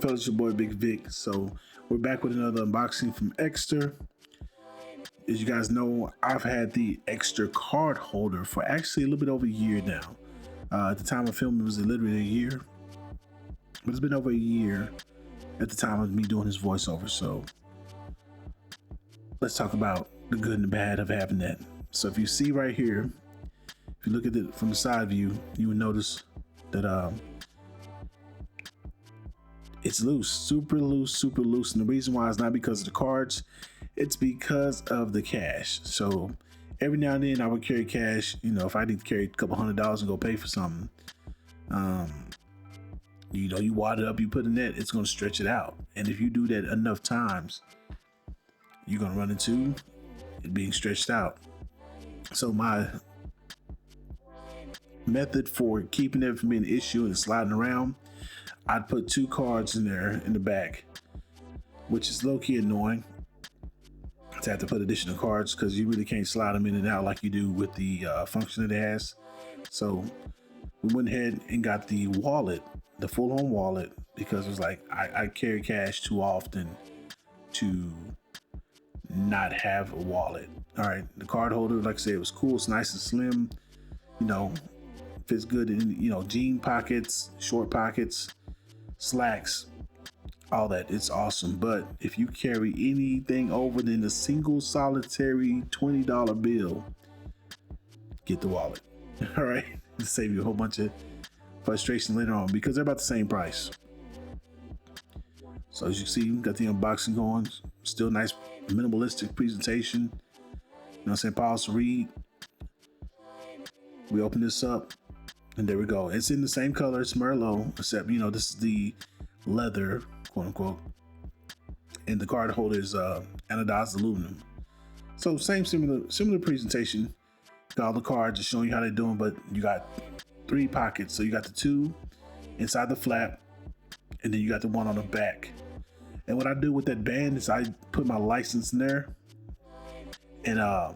Color? It's your boy Big Vic. So we're back with another unboxing from Ekster. As you guys know, I've had the Ekster card holder for actually a little bit over a year now. At the time of filming, it was literally a year, but it's been over a year at the time of me doing his voiceover. So let's talk about the good and the bad of having that. So if you see right here, if you look at it from the side view, you would notice that it's loose, super loose, super loose. And the reason why is not because of the cards, it's because of the cash. So every now and then I would carry cash, you know, if I need to carry a couple $100 and go pay for something, you know, you wad it up, you put in that, it's going to stretch it out. And if you do that enough times, you're going to run into it being stretched out. So my method for keeping it from being an issue and sliding around, I'd put 2 cards in there in the back, which is low-key annoying to have to put additional cards because you really can't slide them in and out like you do with the function that it has. So we went ahead and got the wallet, the full-on wallet, because it was like I carry cash too often to not have a wallet. All right, the card holder, like I said, it was cool. It's nice and slim, you know, fits good in, you know, jean pockets, short pockets, slacks, all that. It's awesome. But if you carry anything over than a single solitary $20 bill, get the wallet. All right, to save you a whole bunch of frustration later on because they're about the same price. So as you see, got the unboxing going. Still nice minimalistic presentation. You know what I'm saying? Pause to read. We open this up. And there we go. It's in the same color. It's Merlot, except, you know, this is the leather, quote unquote. And the card holder is anodized aluminum. So similar presentation. Got all the cards just showing you how they're doing, but you got 3 pockets. So you got the 2 inside the flap, and then you got the 1 on the back. And what I do with that band is I put my license in there, and I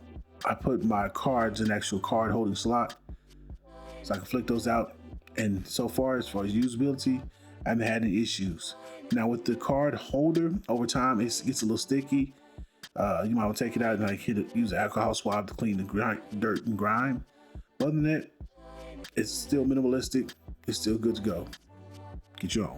put my cards in actual card holding slot. So I can flick those out. And so far as usability, I haven't had any issues. Now with the card holder, over time, it gets a little sticky. You might want to take it out and like use an alcohol swab to clean the dirt and grime. But other than that, it's still minimalistic. It's still good to go. Get your own.